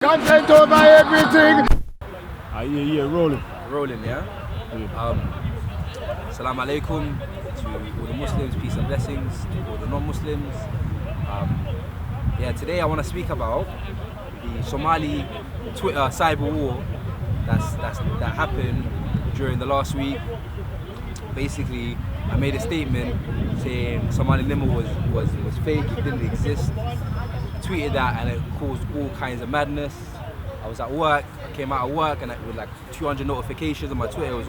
Content over everything. Yeah, rolling. Rolling, yeah? Assalamu alaikum to all the Muslims, peace and blessings to all the non-Muslims. Today I want to speak about the Somali Twitter cyber war that happened during the last week. Basically, I made a statement saying Somalinimo was fake, it didn't exist. Tweeted that and it caused all kinds of madness. I was at work, I came out of work and with like 200 notifications on my Twitter. It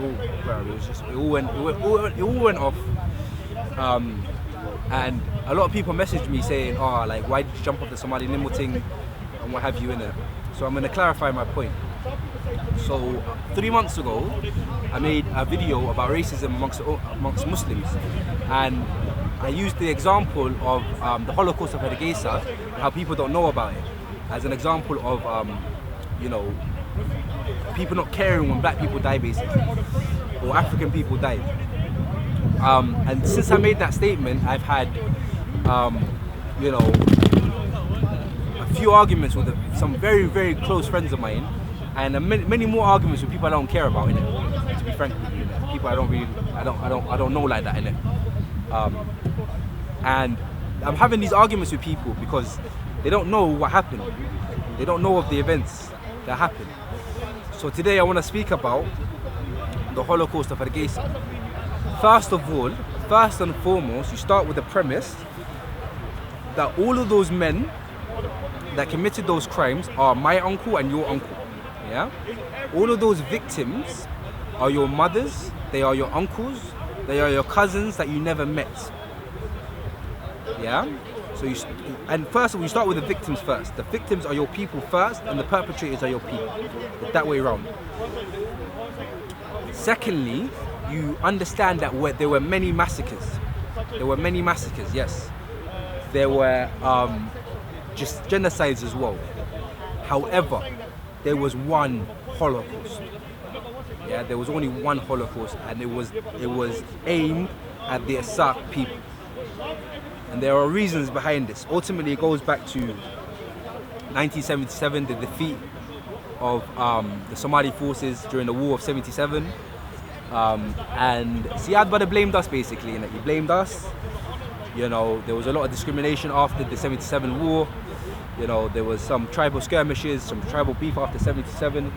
all went off. And a lot of people messaged me saying, why did you jump off the Somalinimo thing and what have you in it? So I'm going to clarify my point. So 3 months ago, I made a video about racism amongst Muslims, and I used the example of the Holocaust of Hargeisa, how people don't know about it, as an example of people not caring when black people die, basically, or African people died. And since I made that statement, I've had a few arguments with some very, very close friends of mine, and many more arguments with people I don't care about, innit? To be frank with you, innit? People I don't know like that, innit? And I'm having these arguments with people because they don't know what happened. They don't know of the events that happened. So today I want to speak about the Holocaust of Hargeisa. First and foremost, you start with the premise that all of those men that committed those crimes are my uncle and your uncle. Yeah? All of those victims are your mothers, they are your uncles, they are your cousins that you never met. Yeah? So first of all, you start with the victims first. The victims are your people first, and the perpetrators are your people. That way around. Secondly, you understand that there were many massacres. There were many massacres, yes. There were just genocides as well. However, there was one Holocaust. Yeah, there was only one Holocaust, and it was aimed at the Assak people. And there are reasons behind this. Ultimately, it goes back to 1977, the defeat of the Somali forces during the War of 77. And Siad Barre blamed us, basically. He blamed us. There was a lot of discrimination after the 77 war. There was some tribal skirmishes, some tribal beef after 77.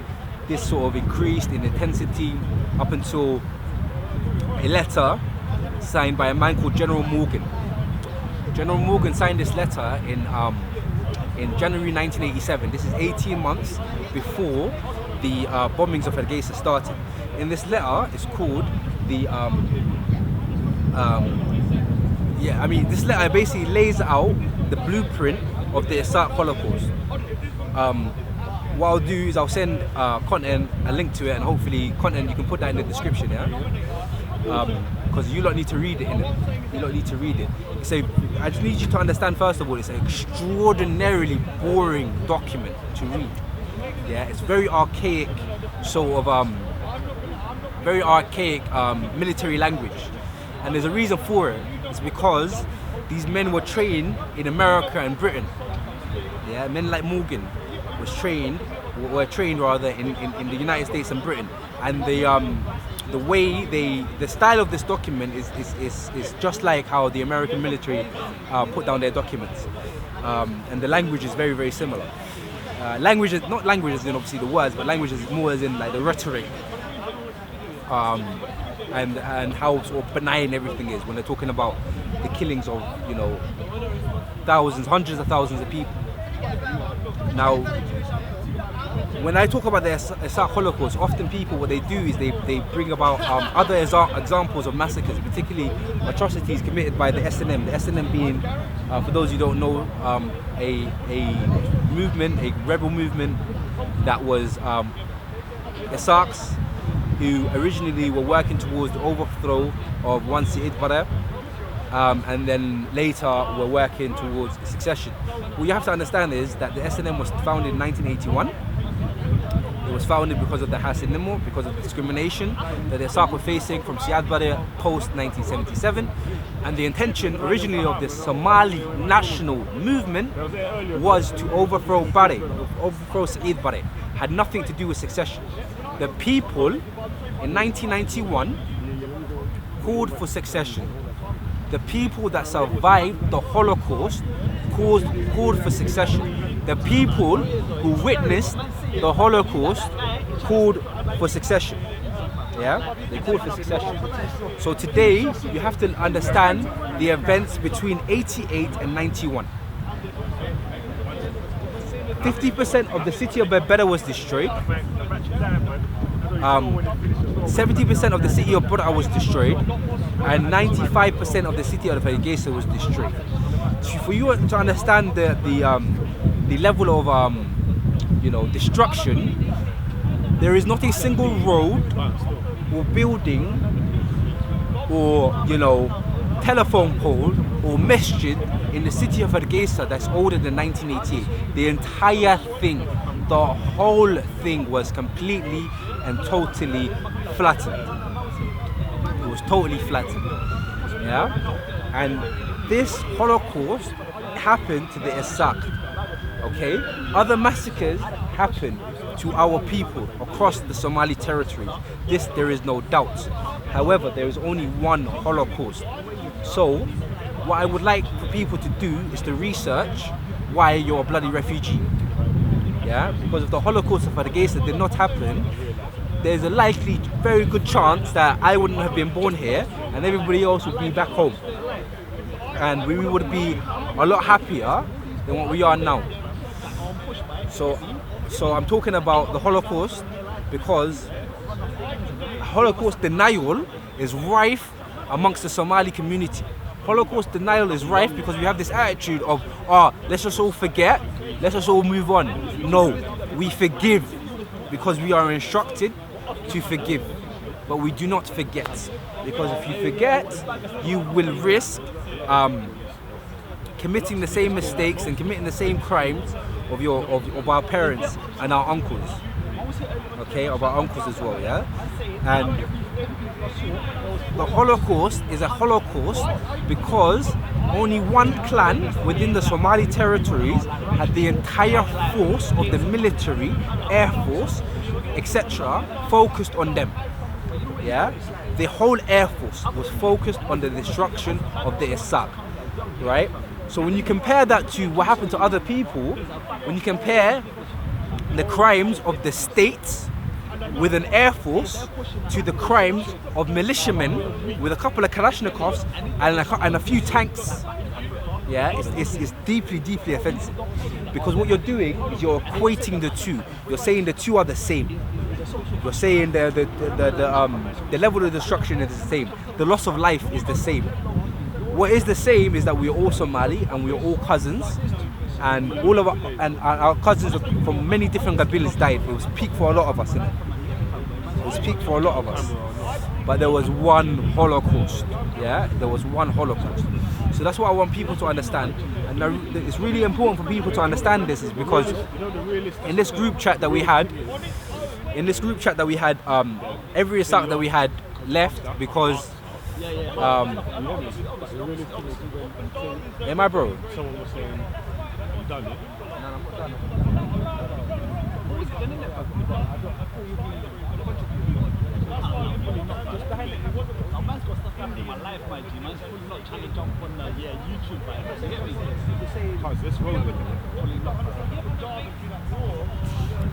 This sort of increased in intensity up until a letter signed by a man called General Morgan. General Morgan signed this letter in January 1987. This is 18 months before the bombings of Hargeisa started. In this letter, it's called the this letter basically lays out the blueprint of the Assak Holocaust. What I'll do is I'll send content, a link to it, and hopefully content you can put that in the description, yeah? Because you lot need to read it, innit? You lot need to read it. I just need you to understand, first of all, it's an extraordinarily boring document to read. Yeah, it's very archaic, military language. And there's a reason for it. It's because these men were trained in America and Britain. Yeah, men like Morgan were trained in the United States and Britain. And the style of this document is just like how the American military put down their documents. And the language is very, very similar. Not language as in obviously the words, but language is more as in like the rhetoric. And how sort of benign everything is when they're talking about the killings of, thousands, hundreds of thousands of people. Now, when I talk about the Assak Holocaust, often people, what they do is they bring about other examples of massacres, particularly atrocities committed by the SNM. The SNM being, for those who don't know, a rebel movement that was Assaks, who originally were working towards the overthrow of one Siad Barre, and then later were working towards succession. What you have to understand is that the SNM was founded in 1981. It was founded because of the Hargeisa, because of the discrimination that the Ep9 were facing from Siad Barre post 1977. And the intention originally of the Somali national movement was to overthrow Barre, overthrow Siad Barre. Had nothing to do with succession. The people in 1991 called for succession. The people that survived the Holocaust called for succession. The people who witnessed the Holocaust called for succession. Yeah, they called for succession. So today you have to understand the events between 88 and 91. 50% of the city of Berbera was destroyed. 70% of the city of Burra was destroyed, and 95% of the city of Hargeisa was destroyed. So for you to understand the level of destruction, there is not a single road or building or telephone pole or masjid in the city of Hargeisa that's older than 1988. The entire thing, the whole thing was completely and totally flattened. It was totally flattened. Yeah? And this Holocaust happened to the Ep9. Okay? Other massacres happened to our people across the Somali territories. This there is no doubt. However, there is only one Holocaust. So, what I would like for people to do is to research why you're a bloody refugee. Yeah? Because if the Holocaust of Hargeisa did not happen, there's a likely, very good chance that I wouldn't have been born here and everybody else would be back home. And we would be a lot happier than what we are now. So I'm talking about the Holocaust because Holocaust denial is rife amongst the Somali community. Holocaust denial is rife because we have this attitude of, let's just all forget, let's just all move on. No, we forgive because we are instructed to forgive, but we do not forget, because if you forget, you will risk committing the same mistakes and committing the same crimes of our parents and our uncles. Okay, of our uncles as well, yeah? And the Holocaust is a Holocaust because only one clan within the Somali territories had the entire force of the military, air force, etc. focused on them. Yeah? The whole air force was focused on the destruction of the Ep9, right? So when you compare that to what happened to other people, when you compare the crimes of the states with an air force to the crimes of militiamen with a couple of Kalashnikovs and a few tanks, yeah, it's deeply, deeply offensive. Because what you're doing is you're equating the two. You're saying the two are the same. You're saying the level of destruction is the same. The loss of life is the same. What is the same is that we're all Somali and we're all cousins, and all of our cousins from many different Qabilas died. It was peak for a lot of us, innit? It was peak for a lot of us. But there was one Holocaust, yeah? There was one Holocaust. So that's what I want people to understand. And it's really important for people to understand this, is because in this group chat that we had, every Ep9 that we had left because hey, my bro. Someone was saying, you done it.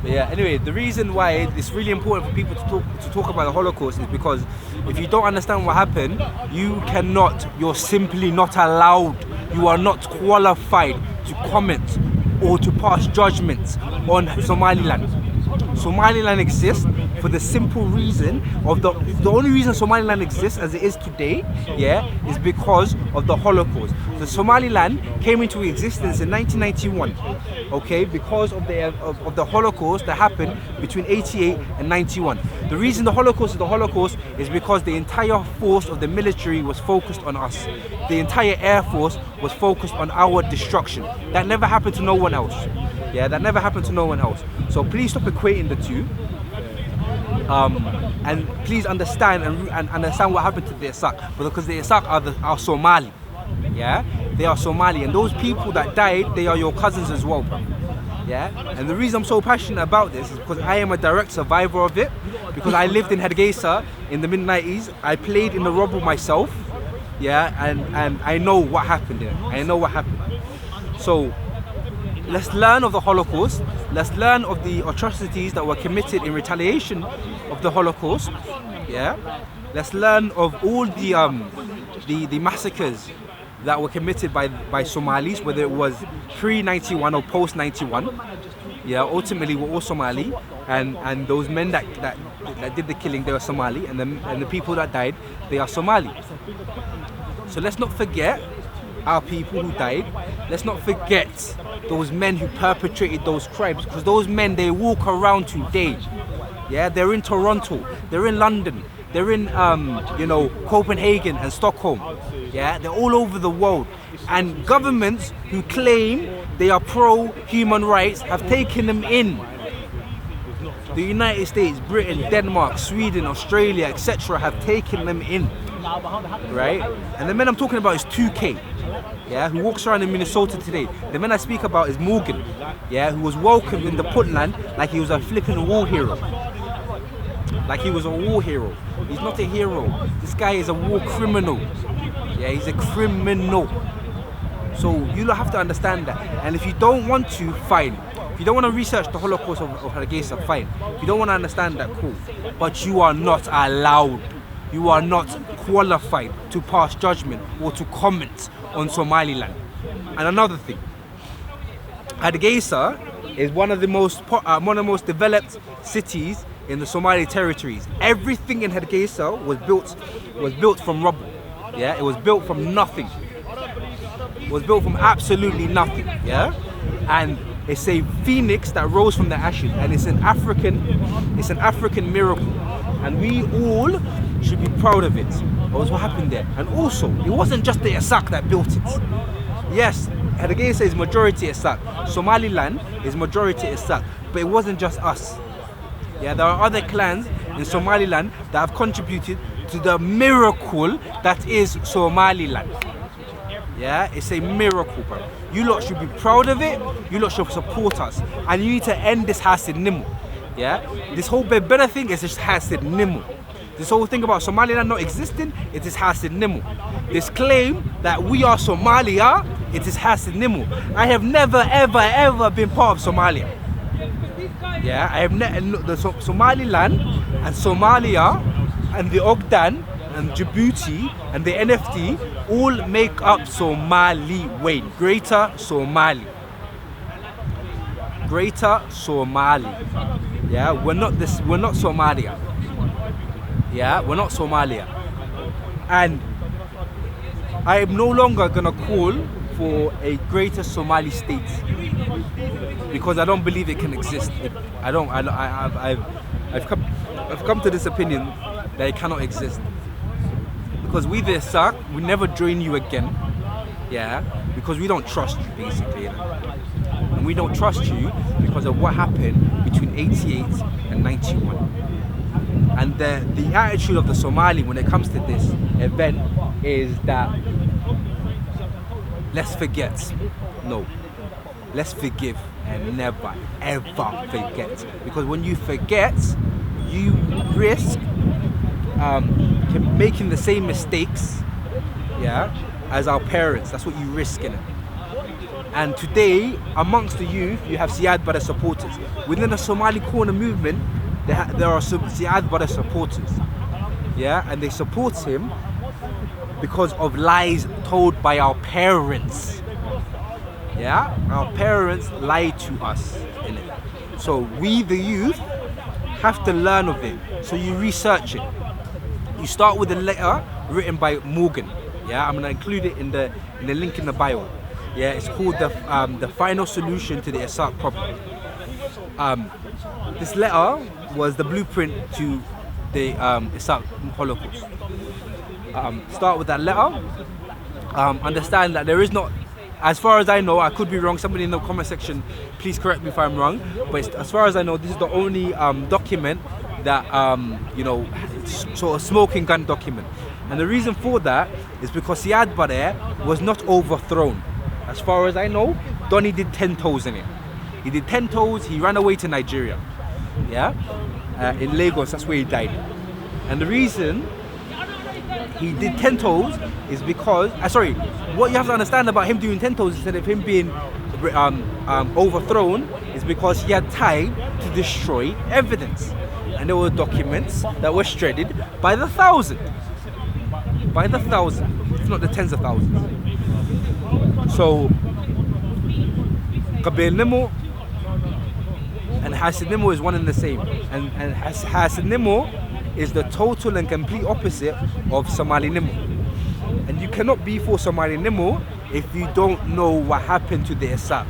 Yeah, anyway, the reason why it's really important for people to talk about the Holocaust is because if you don't understand what happened, you're simply not allowed, you are not qualified to comment or to pass judgments on Somaliland. Somaliland exists for the simple reason of the only reason Somaliland exists as it is today, yeah, is because of the Holocaust. The Somaliland came into existence in 1991, okay, because of the Holocaust that happened between 88 and 91. The reason the Holocaust is the Holocaust is because the entire force of the military was focused on us. The entire air force was focused on our destruction. That never happened to no one else. Yeah, that never happened to no one else. So please stop equating the two. And please understand and understand what happened to the Isak, because the Isak are Somali. Yeah, they are Somali, and those people that died, they are your cousins as well, bro. Yeah, and the reason I'm so passionate about this is because I am a direct survivor of it. Because I lived in Hargeisa in the mid-90s. I played in the rubble myself. Yeah, and I know what happened there. I know what happened. So let's learn of the Holocaust. Let's learn of the atrocities that were committed in retaliation of the Holocaust. Yeah, let's learn of all the massacres that were committed by Somalis, whether it was pre-91 or post-91. Yeah, ultimately we're all Somali, and those men that did the killing, they were Somali, and the people that died, they are Somali. So let's not forget our people who died. Let's not forget those men who perpetrated those crimes, because those men, they walk around today. Yeah, they're in Toronto, they're in London, they're in Copenhagen and Stockholm. Yeah, they're all over the world, and governments who claim they are pro-human rights have taken them in. The United States, Britain, Denmark, Sweden, Australia, etc. have taken them in, right? And the man I'm talking about is 2K, yeah, who walks around in Minnesota today. The man I speak about is Morgan, yeah, who was welcomed in the Puntland like he was a flipping war hero. Like he was a war hero. He's not a hero. This guy is a war criminal. Yeah, he's a criminal. So you don't have to understand that. And if you don't want to, fine. If you don't want to research the Holocaust of Hargeisa, fine. If you don't want to understand that, cool. But you are not allowed. You are not qualified to pass judgment or to comment on Somaliland. And another thing, Hargeisa is one of the most developed cities in the Somali territories. Everything in Hargeisa was built from rubble. Yeah, it was built from nothing. It was built from absolutely nothing. Yeah, and it's a phoenix that rose from the ashes, and it's an African miracle, and we all should be proud of it. That was what happened there. And also, it wasn't just the Isak that built it. Yes, Hargeisa is majority Isak. Somaliland is majority Isak, but it wasn't just us. Yeah, there are other clans in Somaliland that have contributed to the miracle that is Somaliland. Yeah, it's a miracle, bro. You lot should be proud of it. You lot should support us, and you need to end this Hargeisa. Yeah, this whole better thing is just Hargeisa. This whole thing about Somaliland not existing, it is Hargeisa. This claim that we are Somalia, it is Hargeisa. I have never ever been part of Somalia. Yeah, I have the Somaliland and Somalia and the Ogden and Djibouti and the NFT all make up Somali, Greater Somali. Greater Somali. Yeah, we're not Somalia. Yeah, we're not Somalia. And I am no longer gonna call for a greater Somali state, because I don't believe it can exist. I've come to this opinion that it cannot exist, because we the Isak, we never join you again. Yeah, because we don't trust you, basically, and we don't trust you because of what happened between 88 and 91. And the attitude of the Somali when it comes to this event is that let's forget. No, let's forgive and never ever forget. Because when you forget, you risk making the same mistakes, yeah, as our parents. That's what you risk in it. And today, amongst the youth, you have Siad Barre supporters. Within the Somali Corner movement, there are some Siad Barre supporters, yeah, and they support him because of lies told by our parents. Yeah, our parents lied to us in it. So we, the youth, have to learn of it. So you research it. You start with a letter written by Morgan. Yeah, I'm gonna include it in the link in the bio. Yeah, it's called the final solution to the Iraq problem. This letter was the blueprint to the Iraq Holocaust. Start with that letter. Understand that there is not, as far as I know, I could be wrong. Somebody in the comment section, please correct me if I'm wrong. But as far as I know, this is the only document that sort of smoking gun document. And the reason for that is because Siad Barre was not overthrown. As far as I know, Donny did 10 toes in it. He did 10 toes, he ran away to Nigeria. Yeah? In Lagos, that's where he died. And the reason he did 10 toes is because, what you have to understand about him doing 10 toes instead of him being overthrown is because he had time to destroy evidence. And there were documents that were shredded by the thousand. By the thousand, if not the tens of thousands. So, Qabil-Nimo and Hasid-Nimo is one and the same. And Hasid-Nimo is the total and complete opposite of Somalinimo. And you cannot be for Somalinimo if you don't know what happened to the Iraq.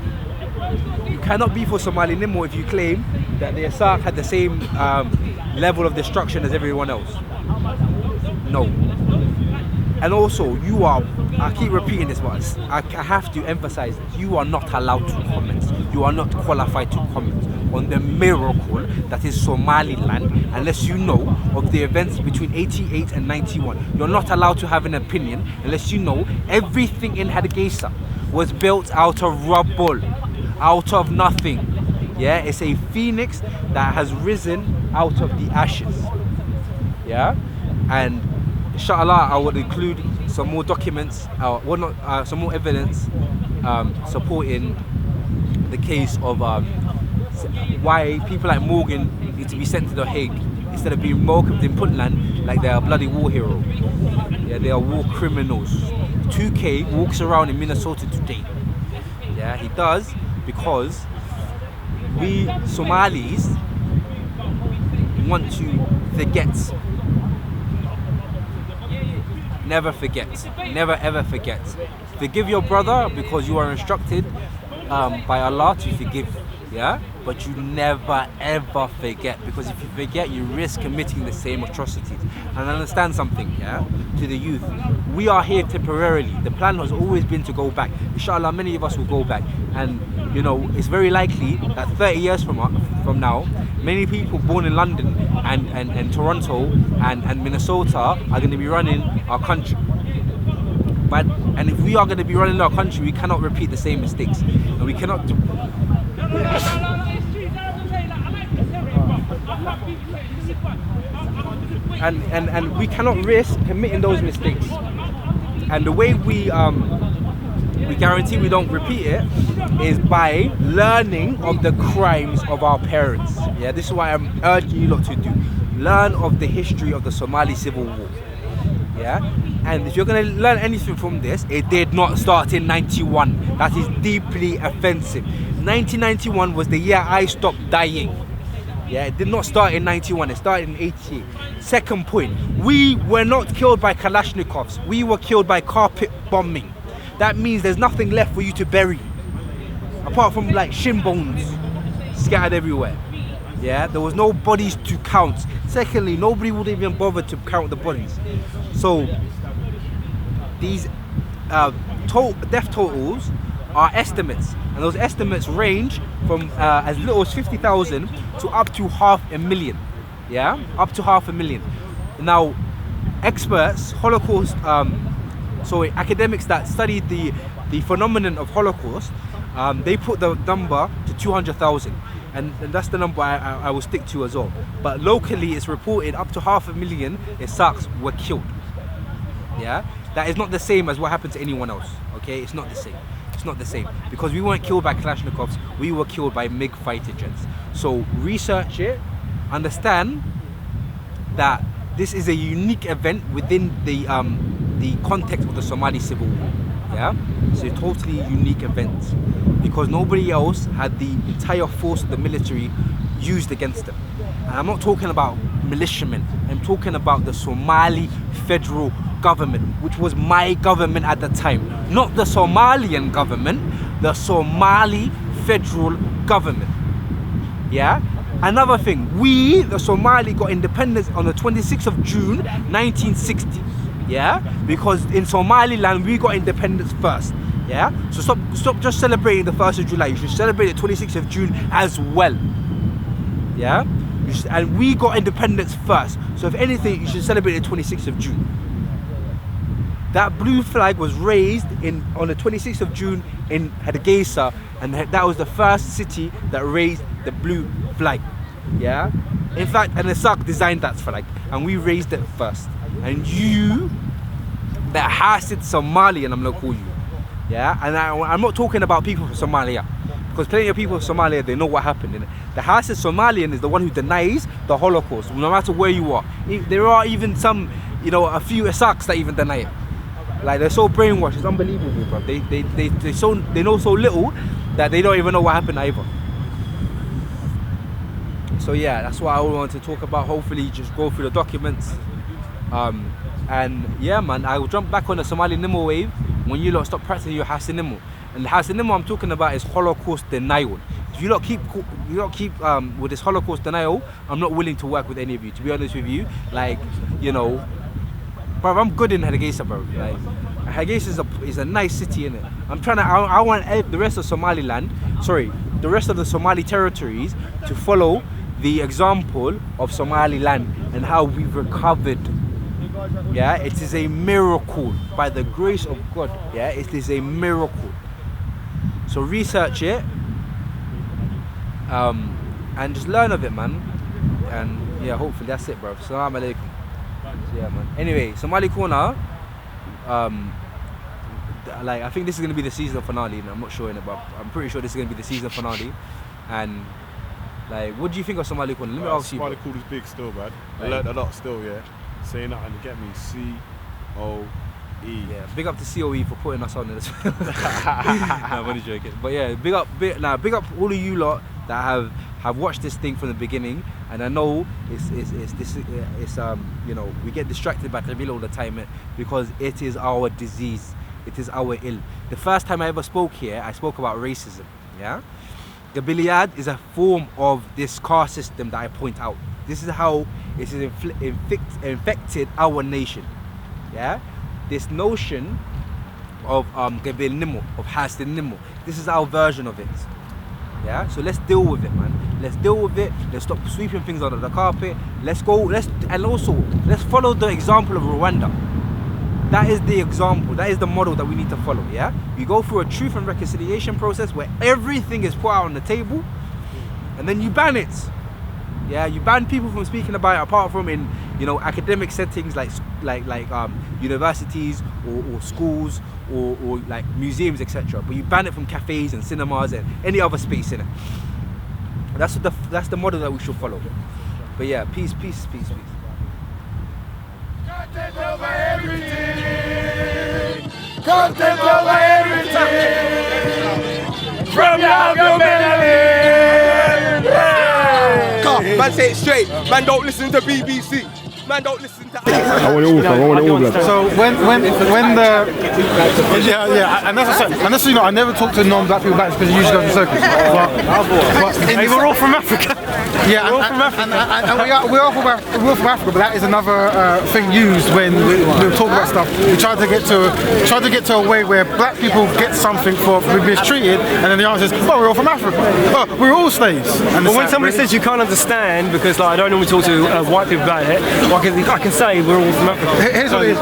You cannot be for Somalinimo if you claim that the Iraq had the same level of destruction as everyone else. No. And also, you are, I keep repeating this once, I have to emphasize this, you are not allowed to comment, you are not qualified to comment on the miracle that is Somaliland unless you know of the events between 88 and 91. You're not allowed to have an opinion unless you know everything in Hargeisa was built out of rubble, out of nothing. Yeah, it's a phoenix that has risen out of the ashes. Yeah, and inshallah, I will include some more documents, some more evidence supporting the case of why people like Morgan need to be sent to The Hague instead of being welcomed in Puntland like they're a bloody war hero. Yeah, they are war criminals. 2K walks around in Minnesota today. Yeah, he does because we Somalis want to forget. Never forget. Never ever forget. Forgive your brother because you are instructed by Allah to forgive. Yeah? But you never ever forget, because if you forget, you risk committing the same atrocities. And understand something, yeah? To the youth, we are here temporarily. The plan has always been to go back. Inshallah, many of us will go back. And you know, it's very likely that 30 years from now, many people born in London and Toronto and Minnesota are going to be running our country. And if we are going to be running our country, we cannot repeat the same mistakes, and we cannot do. And we cannot risk committing those mistakes. And the way we guarantee we don't repeat it is by learning of the crimes of our parents. Yeah, this is why I'm urging you lot to do. Learn of the history of the Somali Civil War. Yeah, and if you're going to learn anything from this, it did not start in 91. That is deeply offensive. 1991 was the year I stopped dying. Yeah, it did not start in 91, it started in 88. Second point, we were not killed by Kalashnikovs, we were killed by carpet bombing. That means there's nothing left for you to bury, apart from like shin bones scattered everywhere. Yeah, there was no bodies to count. Secondly, nobody would even bother to count the bodies. So these death totals are estimates, and those estimates range from as little as 50,000 to up to 500,000. Yeah, up to 500,000. Now, experts, Holocaust, academics that studied the phenomenon of Holocaust, they put the number to 200,000, and that's the number I will stick to as well. But locally, it's reported up to 500,000 Iraqis were killed. Yeah, that is not the same as what happened to anyone else. Okay, it's not the same. It's not the same, because we weren't killed by Kalashnikovs, we were killed by MiG fighter jets. So research it, understand that this is a unique event within the context of the Somali Civil War. Yeah, it's a totally unique event because nobody else had the entire force of the military used against them. And I'm not talking about militiamen, I'm talking about the Somali federal government, which was my government at the time. Not the Somalian government, the Somali federal government. Yeah? Another thing, we, the Somali, got independence on the 26th of June 1960. Yeah? Because in Somaliland, we got independence first. Yeah? So stop just celebrating the 1st of July. You should celebrate the 26th of June as well. Yeah? And we got independence first. So if anything, you should celebrate the 26th of June. That blue flag was raised on the 26th of June in Hargeisa, and that was the first city that raised the blue flag. Yeah? In fact, and Isaac designed that flag, and we raised it first. And you, that Hasid Somalian, I'm gonna call you. Yeah? And I'm not talking about people from Somalia, because plenty of people from Somalia, they know what happened. The Hasid Somalian is the one who denies the Holocaust, no matter where you are. There are even some, a few Isaacs that even deny it. Like, they're so brainwashed, it's unbelievable, bro. They know so little that they don't even know what happened either. So yeah, that's what I wanted to talk about. Hopefully just go through the documents. And yeah, man, I will jump back on the Somalinimo wave when you lot stop practicing your Hasinimo. And the Hasinimo I'm talking about is Holocaust denial. If you lot keep with this Holocaust denial, I'm not willing to work with any of you, to be honest with you. Like, bro, I'm good in Hargeisa, bro. Like, Hargeisa is a nice city, innit? I want the rest of Somaliland, the rest of the Somali territories to follow the example of Somaliland and how we've recovered. Yeah, it is a miracle by the grace of God. Yeah, it is a miracle. So research it, and just learn of it, man. And yeah, hopefully that's it, bro. Assalamu alaikum. Yeah, man. Anyway, Somali Corner. Like, I think this is gonna be the season finale. And I'm not sure in it, but I'm pretty sure this is gonna be the season finale. And like, what do you think of Somali Corner? Let me ask you. Somali Corner is big still, man. I learned a lot still, yeah. Saying that and get me COE. Yeah, big up to COE for putting us on this. No, I'm only joking. But yeah, big up all of you lot that have watched this thing from the beginning. And I know we get distracted by Kabila all the time because it is our disease. It is our ill. The first time I ever spoke here, I spoke about racism. Yeah, Gabiliad is a form of this caste system that I point out. This is how it has infected our nation. Yeah, this notion of Gabilnimo, of Hasinimo. This is our version of it. Yeah, so let's deal with it, man. Let's deal with it. Let's stop sweeping things under the carpet. Let's follow the example of Rwanda. That is the example. That is the model that we need to follow. Yeah, you go through a truth and reconciliation process where everything is put out on the table, and then you ban it. Yeah, you ban people from speaking about it, apart from in academic settings like universities or schools or like museums, etc. But you ban it from cafes and cinemas and any other space in it. That's the model that we should follow. But yeah, peace. Content over everything. Content over everything. From your melody. Man, say it straight. Man, don't listen to BBC. Man, don't listen to. I want it all, blood. So when the and that's I never talk to non-black people about this because you usually go to circles. But we're all from Africa. Yeah, we're all from Africa, but that is another thing used when we talk about stuff. We try to get to a way where black people get something for being mistreated, and then the answer is, oh, we're all from Africa. Oh, we're all slaves. And but when somebody says you can't understand because I don't normally talk to white people about it, I can say we're all from Africa. Here's what it is.